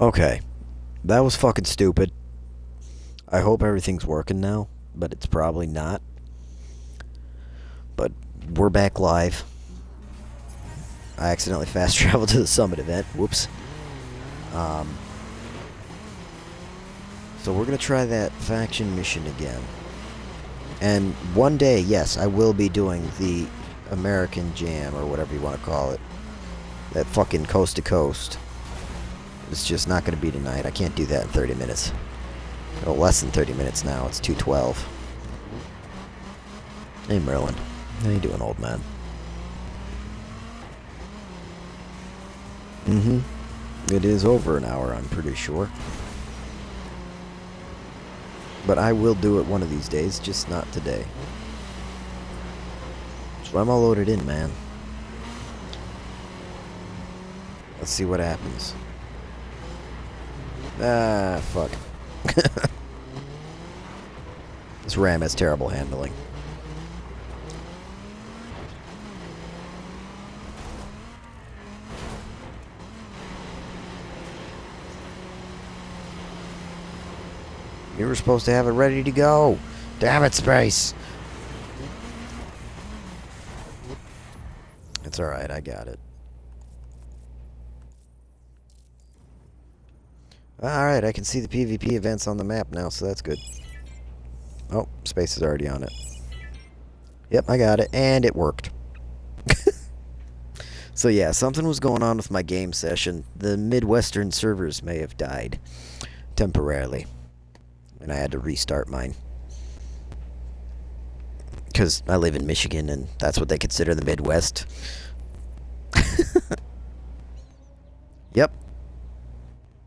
Okay, that was fucking stupid. I hope everything's working now, but it's probably not. But we're back live. I accidentally fast traveled to the summit event. Whoops. Um, so we're gonna try that faction mission again. And one day, yes, I will be doing the American Jam, or whatever you want to call it. That fucking coast to coast. It's just not gonna be tonight. I can't do that in 30 minutes. Well, less than 30 minutes now. It's 2:12. Hey, Merlin. How you doing, old man? Mm-hmm. It is over an hour, I'm pretty sure. But I will do it one of these days, just not today. So I'm all loaded in, man. Let's see what happens. Ah, fuck. This RAM has terrible handling. You were supposed to have it ready to go. Damn it, Space. It's alright, I got it. Alright, I can see the PvP events on the map now, so that's good. Oh, Space is already on it. Yep, I got it, and it worked. So yeah, something was going on with my game session. The Midwestern servers may have died temporarily, and I had to restart mine. Because I live in Michigan, and that's what they consider the Midwest. Yep.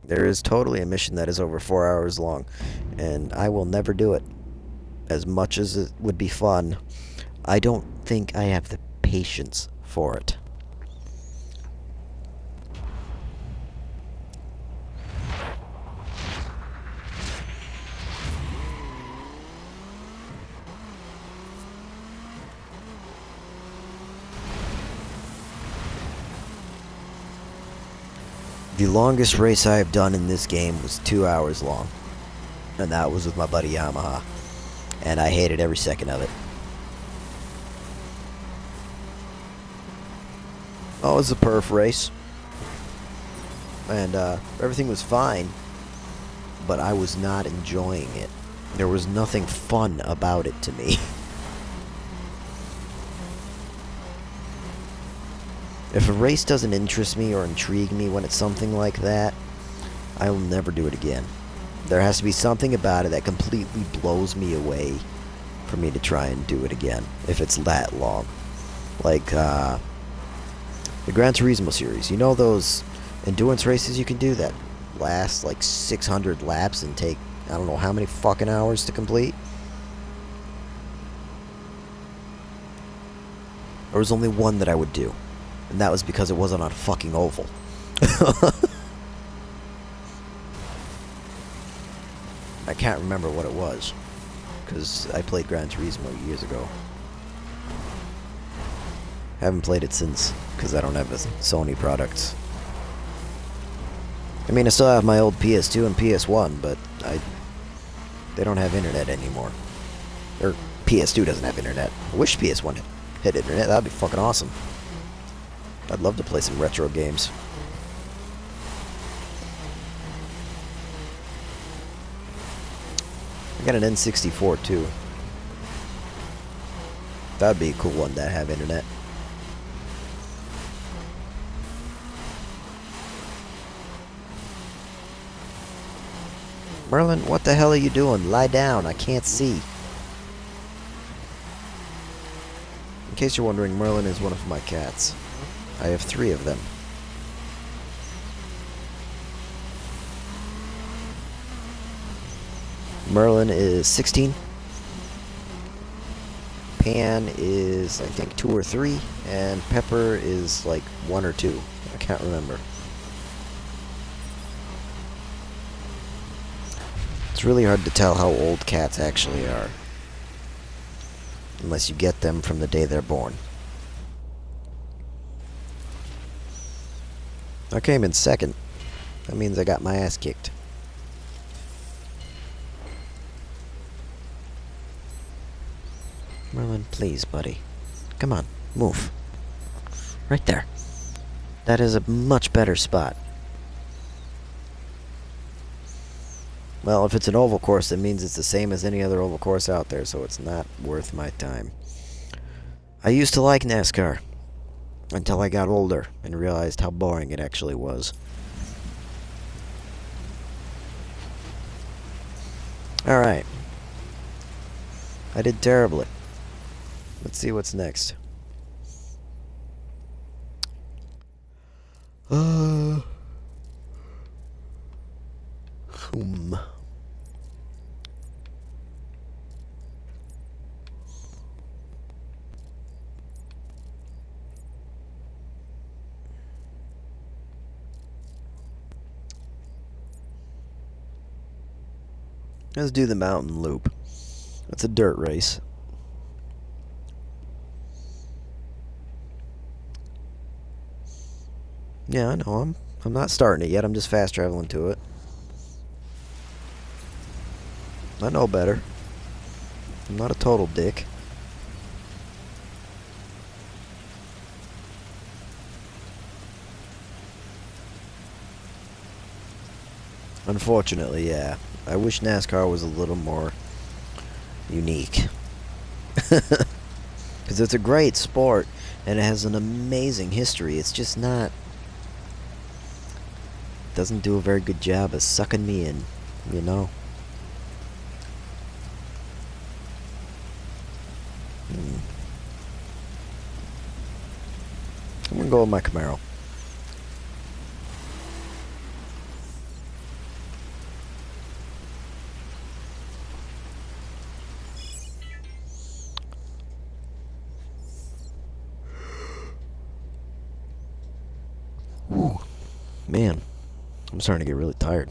There is totally a mission that is over 4 hours long, and I will never do it. As much as it would be fun, I don't think I have the patience for it. The longest race I have done in this game was 2 hours long, and that was with my buddy Yamaha, and I hated every second of it. Oh, it was a perf race, and everything was fine, but I was not enjoying it. There was nothing fun about it to me. If a race doesn't interest me or intrigue me when it's something like that, I will never do it again. There has to be something about it that completely blows me away for me to try and do it again, if it's that long. Like, the Gran Turismo series. You know those endurance races you can do that last like 600 laps and take, I don't know how many fucking hours to complete? There was only one that I would do, and that was because it wasn't on a fucking oval. I can't remember what it was, because I played Gran Turismo years ago. Haven't played it since, because I don't have a Sony products. I mean, I still have my old PS2 and PS1, but they don't have internet anymore. Or PS2 doesn't have internet. I wish PS1 had internet. That'd be fucking awesome. I'd love to play some retro games. I got an N64 too. That'd be a cool one to have internet. Merlin, what the hell are you doing? Lie down, I can't see. In case you're wondering, Merlin is one of my cats. I have 3 of them. Merlin is 16. Pan is, I think, 2 or 3. And Pepper is like 1 or 2. I can't remember. It's really hard to tell how old cats actually are, unless you get them from the day they're born. I came in second. That means I got my ass kicked. Merlin, please, buddy. Come on, move. Right there. That is a much better spot. Well, if it's an oval course, that means it's the same as any other oval course out there, so it's not worth my time. I used to like NASCAR until I got older and realized how boring it actually was. Alright. I did terribly. Let's see what's next. Let's do the mountain loop. It's a dirt race. Yeah, I know. I'm not starting it yet. I'm just fast traveling to it. I know better. I'm not a total dick. Unfortunately, yeah. I wish NASCAR was a little more unique. Because it's a great sport, and it has an amazing history. It's just not... doesn't do a very good job of sucking me in, you know? I'm gonna go with my Camaro. Whew. Man, I'm starting to get really tired.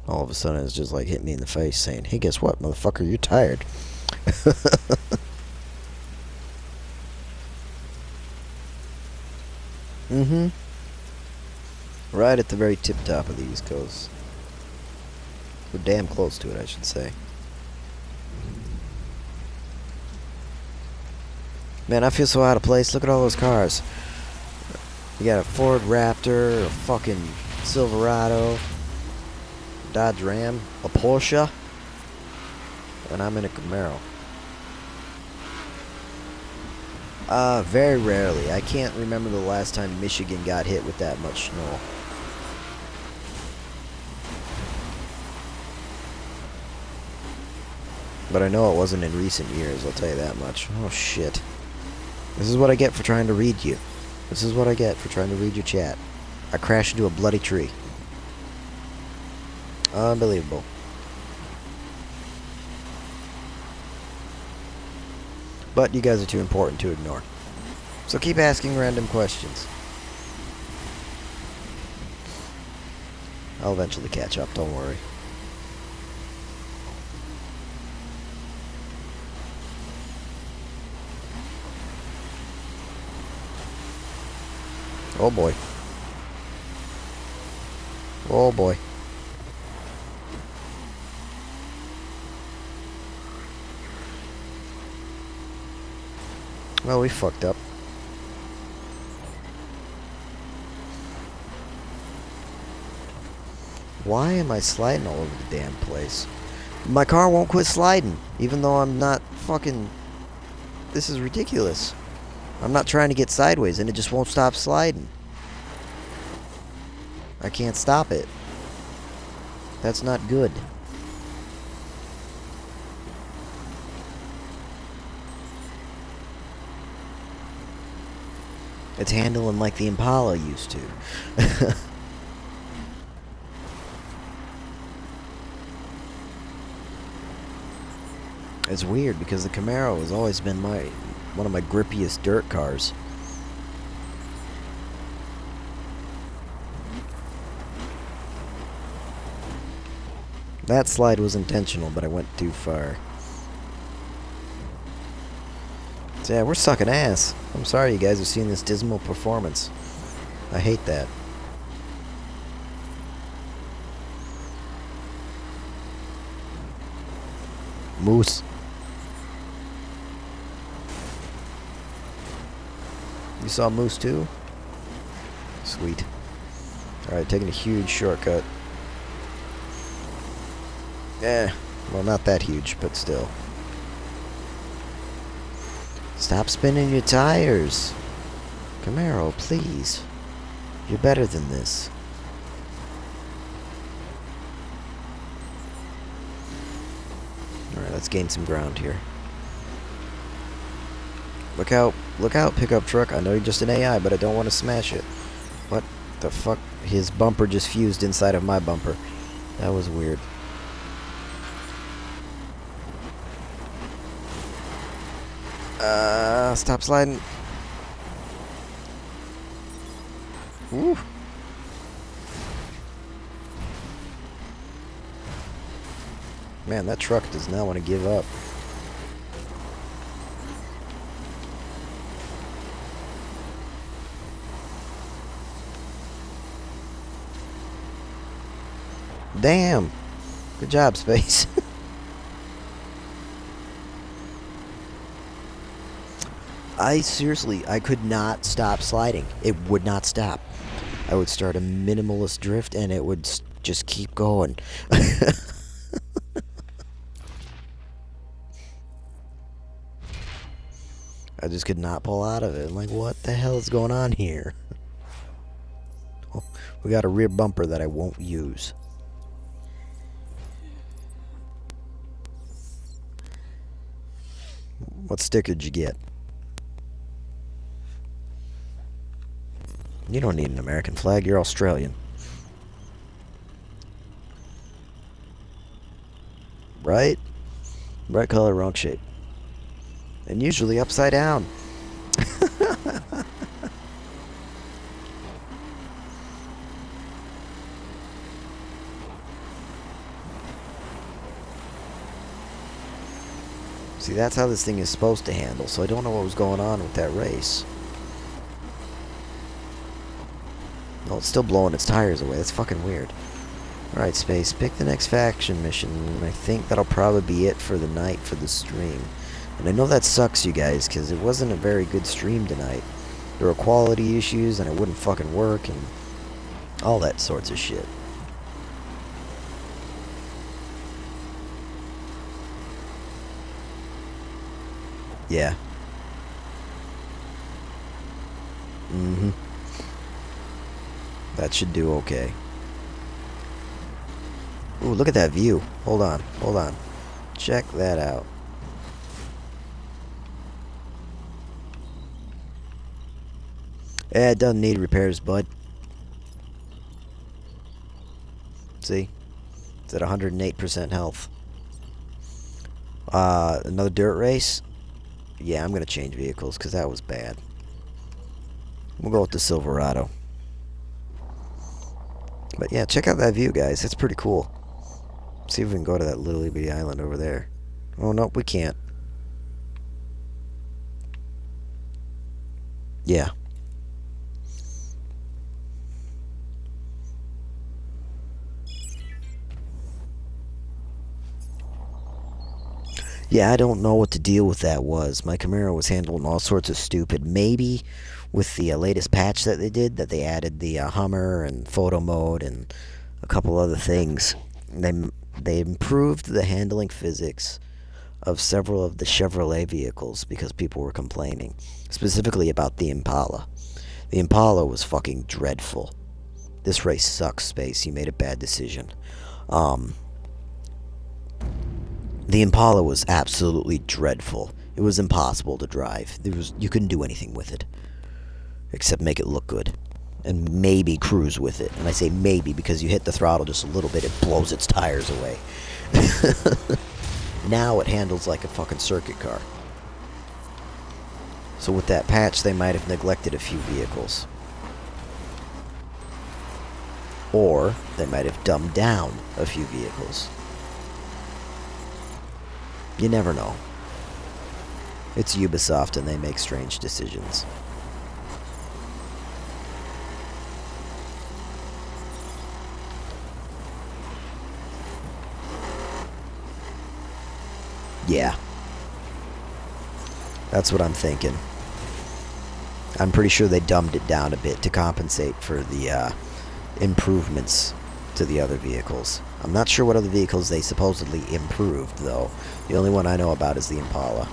All of a sudden, it's just like hit me in the face saying, hey, guess what, motherfucker, you're tired. Mm-hmm. Right at the very tip top of the East Coast. We're damn close to it, I should say. Man, I feel so out of place. Look at all those cars. You got a Ford Raptor, a fucking Silverado, Dodge Ram, a Porsche, and I'm in a Camaro. Very rarely. I can't remember the last time Michigan got hit with that much snow. But I know it wasn't in recent years, I'll tell you that much. Oh, shit. This is what I get for trying to read you. This is what I get for trying to read your chat. I crashed into a bloody tree. Unbelievable. But you guys are too important to ignore. So keep asking random questions. I'll eventually catch up, don't worry. Oh boy. Oh boy. Well, we fucked up. Why am I sliding all over the damn place? My car won't quit sliding, even though I'm not fucking... This is ridiculous. I'm not trying to get sideways, and it just won't stop sliding. I can't stop it. That's not good. It's handling like the Impala used to. It's weird because the Camaro has always been one of my grippiest dirt cars. That slide was intentional, but I went too far. So yeah, we're sucking ass. I'm sorry you guys are seeing this dismal performance. I hate that. Moose. You saw Moose too? Sweet. Alright, taking a huge shortcut. Well, not that huge, but still. Stop spinning your tires. Camaro, please. You're better than this. Alright, let's gain some ground here. Look out, pickup truck. I know you're just an AI, but I don't want to smash it. What the fuck? His bumper just fused inside of my bumper. That was weird. Stop sliding. Woo. Man, that truck does not want to give up. Damn. Good job, Space. I could not stop sliding. It would not stop. I would start a minimalist drift and it would just keep going. I just could not pull out of it. I'm like, what the hell is going on here? Oh, we got a rear bumper that I won't use. What sticker did you get? You don't need an American flag, you're Australian. Right? Right color, wrong shape. And usually upside down. See, that's how this thing is supposed to handle, so I don't know what was going on with that race. Oh, it's still blowing its tires away. That's fucking weird. Alright, Space, pick the next faction mission. I think that'll probably be it for the night for the stream. And I know that sucks, you guys, because it wasn't a very good stream tonight. There were quality issues, and it wouldn't fucking work, and all that sorts of shit. Yeah. Mm-hmm. That should do okay. Ooh, look at that view. Hold on, hold on. Check that out. It doesn't need repairs, bud. See? It's at 108% health. Another dirt race? Yeah, I'm gonna change vehicles, because that was bad. We'll go with the Silverado. But yeah, check out that view, guys. It's pretty cool. See if we can go to that little bitty island over there. Oh, nope, we can't. Yeah. Yeah, I don't know what the deal with that was. My Camaro was handling all sorts of stupid. Maybe with the latest patch that they did, that they added the Hummer and photo mode and a couple other things. They improved the handling physics of several of the Chevrolet vehicles because people were complaining. Specifically about the Impala. The Impala was fucking dreadful. This race sucks, Space. You made a bad decision. The Impala was absolutely dreadful. It was impossible to drive. You couldn't do anything with it. Except make it look good. And maybe cruise with it. And I say maybe because you hit the throttle just a little bit, it blows its tires away. Now it handles like a fucking circuit car. So with that patch, they might have neglected a few vehicles. Or they might have dumbed down a few vehicles. You never know. It's Ubisoft and they make strange decisions. Yeah. That's what I'm thinking. I'm pretty sure they dumbed it down a bit to compensate for the improvements to the other vehicles. I'm not sure what other vehicles they supposedly improved, though. The only one I know about is the Impala.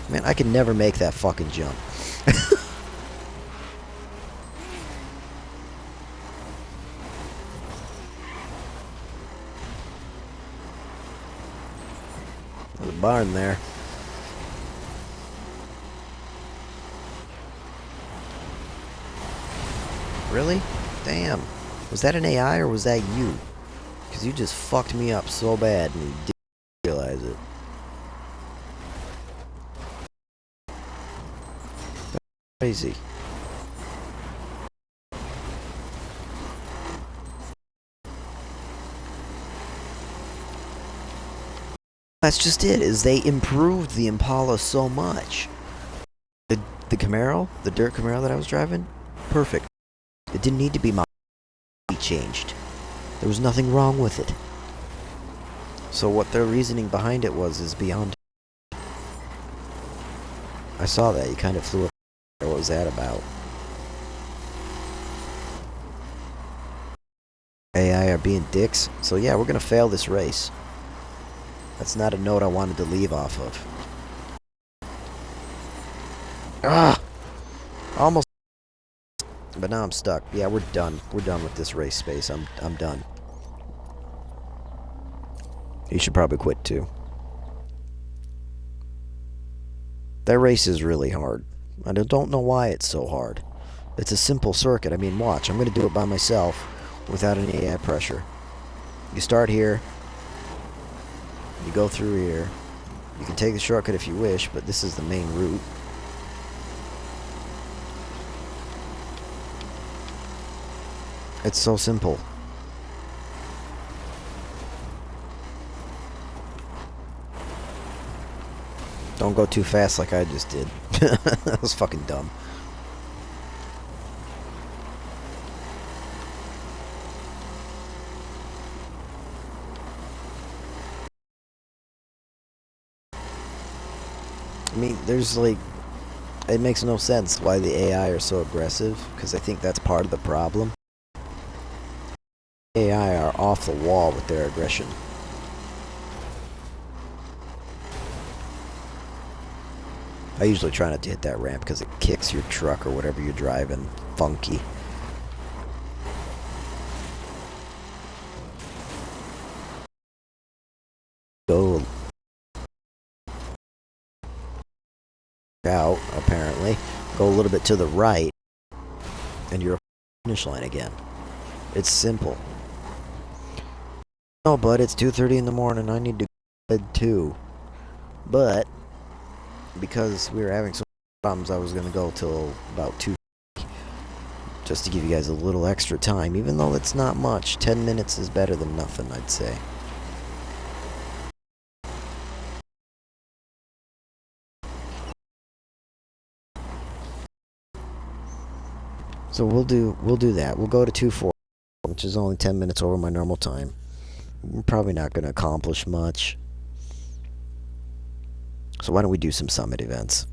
Man, I can never make that fucking jump. There's a barn there. Really? Damn. Was that an AI or was that you? Because you just fucked me up so bad and you didn't realize it. Crazy. That's just it, is they improved the Impala so much. The Camaro, the dirt Camaro that I was driving, perfect. It didn't need to be changed. There was nothing wrong with it. So what their reasoning behind it was is beyond. I saw that. You kind of flew up. What was that about? AI are being dicks. So yeah, we're gonna fail this race. That's not a note I wanted to leave off of. Ah! Almost. But now I'm stuck. Yeah, we're done. We're done with this race space. I'm done. You should probably quit too. That race is really hard. I don't know why it's so hard. It's a simple circuit. I mean, watch. I'm going to do it by myself without any AI pressure. You start here. You go through here. You can take the shortcut if you wish, but this is the main route. It's so simple. Don't go too fast like I just did. That was fucking dumb. I mean, there's like... It makes no sense why the AI are so aggressive, because I think that's part of the problem. AI are off the wall with their aggression. I usually try not to hit that ramp because it kicks your truck or whatever you're driving funky. Go out, apparently. Go a little bit to the right, and you're at the finish line again. It's simple. No, bud, it's 2:30 in the morning. I need to go to bed too. But because we were having some problems, I was gonna go till about 2, just to give you guys a little extra time. Even though it's not much, 10 minutes is better than nothing, I'd say. So we'll do that. We'll go to 2:40, which is only 10 minutes over my normal time. We're probably not going to accomplish much. So why don't we do some summit events?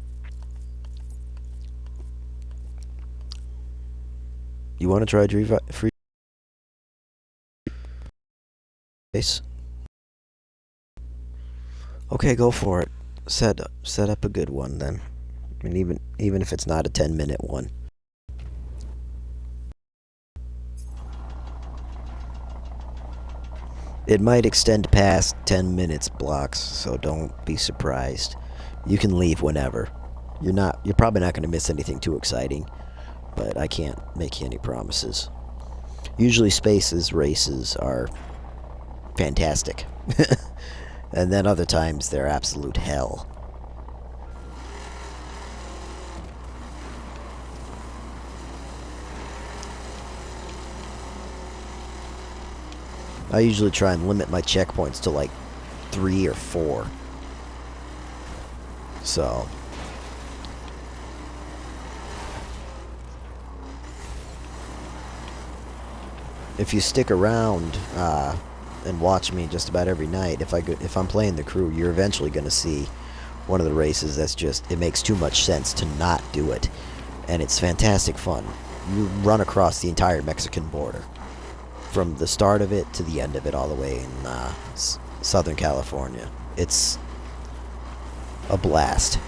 You want to try free race? Okay, go for it. Set up a good one then. I mean, even if it's not a 10-minute one. It might extend past 10 minutes blocks, so don't be surprised. You can leave whenever. You're probably not going to miss anything too exciting, but I can't make you any promises. Usually spaces races are fantastic. And then other times they're absolute hell. I usually try and limit my checkpoints to like 3 or 4. So if you stick around and watch me just about every night, if I'm playing the crew, you're eventually going to see one of the races that's just, it makes too much sense to not do it. And it's fantastic fun. You run across the entire Mexican border, from the start of it to the end of it, all the way in Southern California. It's a blast.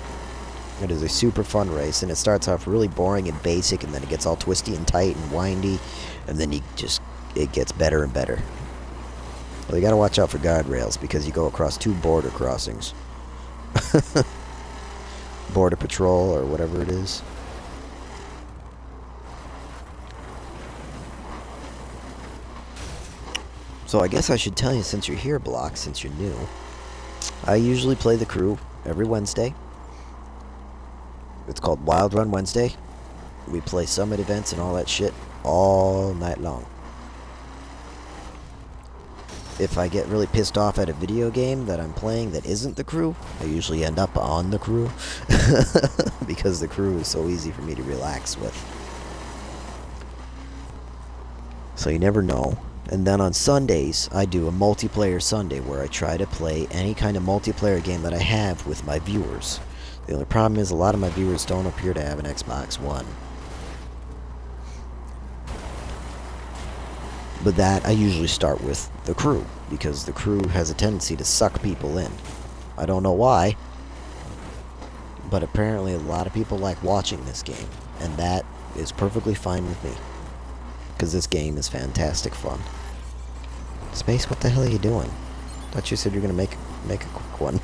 It is a super fun race, and it starts off really boring and basic, and then it gets all twisty and tight and windy, and then it gets better and better. Well, you gotta watch out for guardrails, because you go across 2 border crossings. Border Patrol, or whatever it is. So I guess I should tell you, since you're here, Block, since you're new, I usually play the crew every Wednesday. It's called Wild Run Wednesday. We play summit events and all that shit all night long. If I get really pissed off at a video game that I'm playing that isn't the crew, I usually end up on the crew. Because the crew is so easy for me to relax with. So you never know. And then on Sundays, I do a multiplayer Sunday where I try to play any kind of multiplayer game that I have with my viewers. The only problem is a lot of my viewers don't appear to have an Xbox One. But that, I usually start with the crew, because the crew has a tendency to suck people in. I don't know why, but apparently a lot of people like watching this game, and that is perfectly fine with me, because this game is fantastic fun. Space, what the hell are you doing? Thought you said you were going to make a quick one.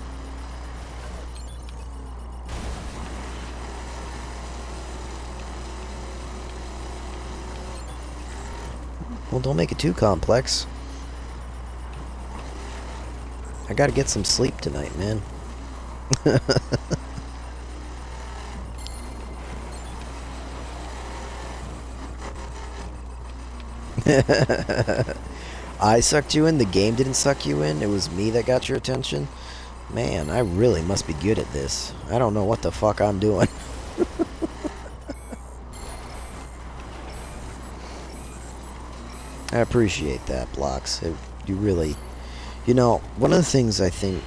Well, don't make it too complex. I gotta get some sleep tonight, man. I sucked you in? The game didn't suck you in? It was me that got your attention? Man, I really must be good at this. I don't know what the fuck I'm doing. I appreciate that, Blocks. You really... You know, one of the things I think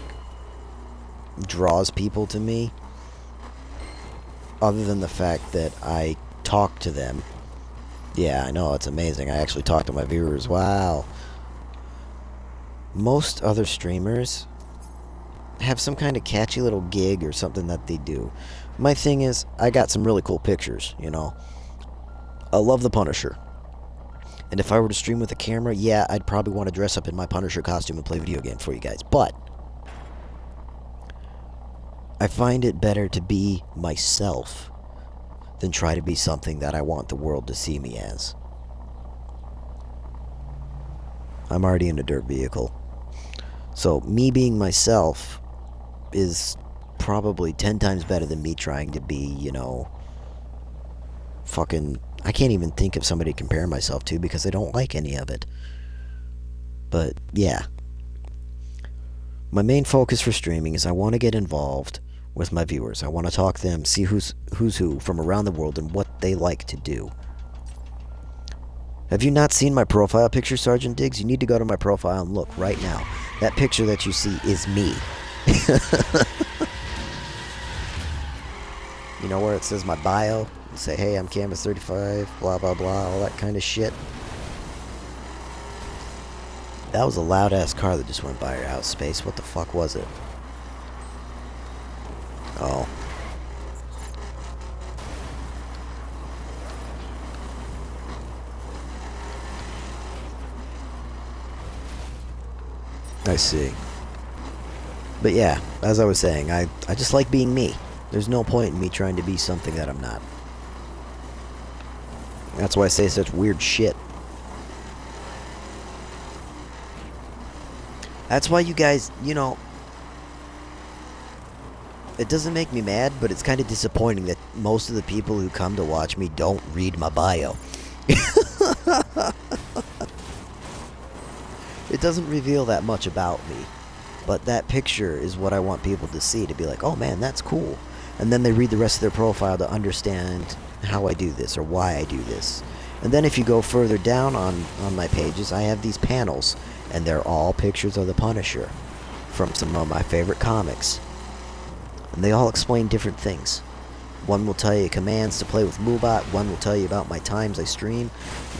draws people to me, other than the fact that I talk to them... Yeah, I know, it's amazing. I actually talk to my viewers. Wow. Most other streamers have some kind of catchy little gig or something that they do. My thing is, I got some really cool pictures, you know. I love the Punisher. And if I were to stream with a camera, yeah, I'd probably want to dress up in my Punisher costume and play video games for you guys. But I find it better to be myself than try to be something that I want the world to see me as. I'm already in a dirt vehicle. So me being myself is probably 10 times better than me trying to be, you know, fucking... I can't even think of somebody to compare myself to because I don't like any of it. But, yeah. My main focus for streaming is I want to get involved with my viewers. I want to talk to them, see who's who from around the world and what they like to do. Have you not seen my profile picture, Sergeant Diggs? You need to go to my profile and look right now. That picture that you see is me. You know where it says my bio? You say, hey, I'm Canvas 35, blah, blah, blah, all that kind of shit. That was a loud-ass car that just went by your house, Space. What the fuck was it? Oh. I see. But yeah, as I was saying, I just like being me. There's no point in me trying to be something that I'm not. That's why I say such weird shit. That's why you guys, you know... It doesn't make me mad, but it's kind of disappointing that most of the people who come to watch me don't read my bio. It doesn't reveal that much about me. But that picture is what I want people to see, to be like, oh man, that's cool. And then they read the rest of their profile to understand how I do this or why I do this. And then if you go further down on my pages, I have these panels, and they're all pictures of the Punisher from some of my favorite comics. And they all explain different things. One will tell you commands to play with Moobot, one will tell you about my times I stream,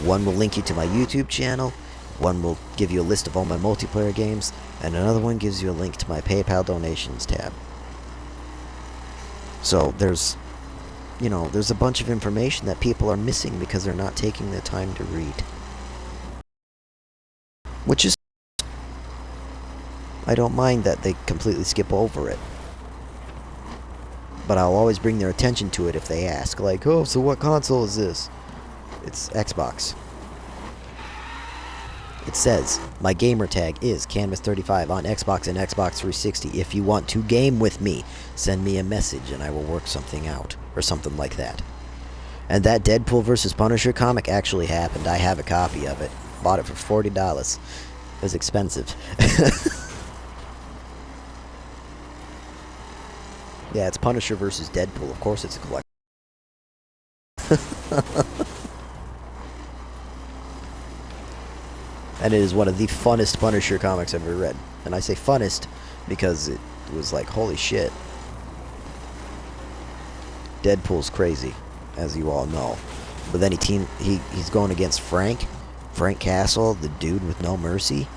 one will link you to my YouTube channel, one will give you a list of all my multiplayer games, and another one gives you a link to my PayPal donations tab. So there's a bunch of information that people are missing because they're not taking the time to read. Which is... I don't mind that they completely skip over it. But I'll always bring their attention to it if they ask. Like, oh, so what console is this? It's Xbox. It says, my gamer tag is Canvas35 on Xbox and Xbox 360. If you want to game with me, send me a message and I will work something out. Or something like that. And that Deadpool vs. Punisher comic actually happened. I have a copy of it. Bought it for $40. It was expensive. Yeah, it's Punisher versus Deadpool. Of course it's a collection. And it is one of the funnest Punisher comics I've ever read. And I say funnest because it was like, holy shit. Deadpool's crazy, as you all know. But then he's going against Frank Castle, the dude with no mercy.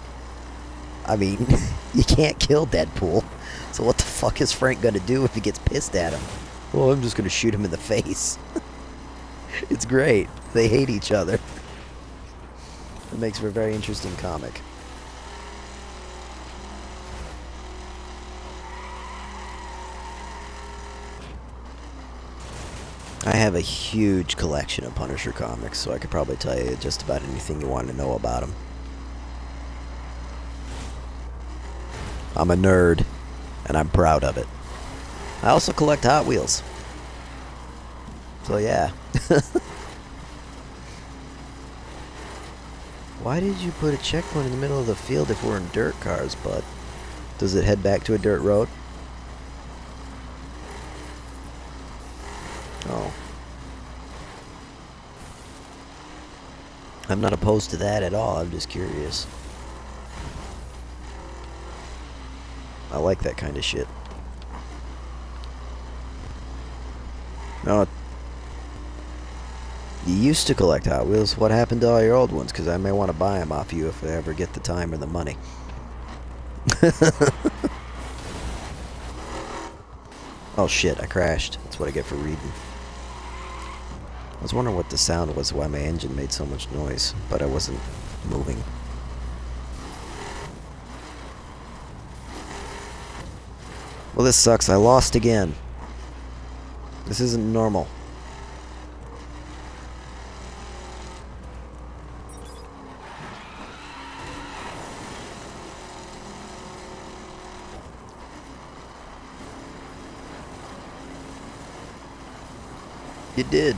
I mean, you can't kill Deadpool. So what the fuck is Frank gonna do if he gets pissed at him? Well, I'm just gonna shoot him in the face. It's great. They hate each other. It makes for a very interesting comic. I have a huge collection of Punisher comics, so I could probably tell you just about anything you want to know about him. I'm a nerd, and I'm proud of it. I also collect Hot Wheels. So yeah. Why did you put a checkpoint in the middle of the field if we're in dirt cars, bud? Does it head back to a dirt road? Oh. I'm not opposed to that at all, I'm just curious. I like that kind of shit. No. You used to collect Hot Wheels. What happened to all your old ones? Because I may want to buy them off you if I ever get the time or the money. Oh shit, I crashed. That's what I get for reading. I was wondering what the sound was, why my engine made so much noise, but I wasn't moving. Well, this sucks. I lost again. This isn't normal. You did.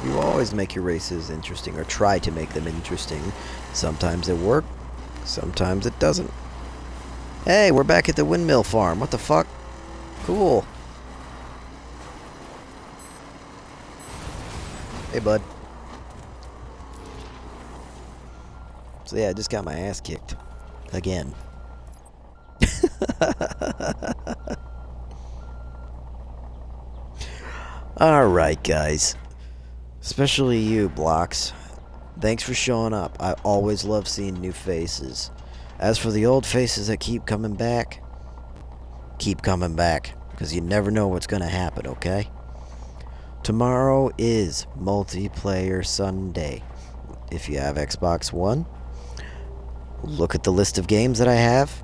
You always make your races interesting, or try to make them interesting. Sometimes it works, sometimes it doesn't. Hey, we're back at the windmill farm. What the fuck? Cool. Hey, bud. So yeah, I just got my ass kicked. Again. Alright, guys. Especially you, Blocks. Thanks for showing up. I always love seeing new faces. As for the old faces that keep coming back, because you never know what's going to happen, okay? Tomorrow is Multiplayer Sunday. If you have Xbox One, look at the list of games that I have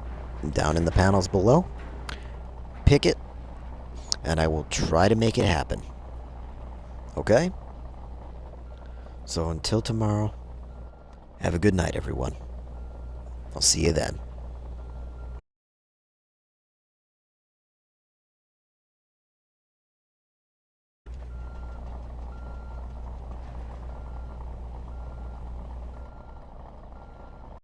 down in the panels below. Pick it, and I will try to make it happen. Okay? So until tomorrow, have a good night, everyone. I'll see you then.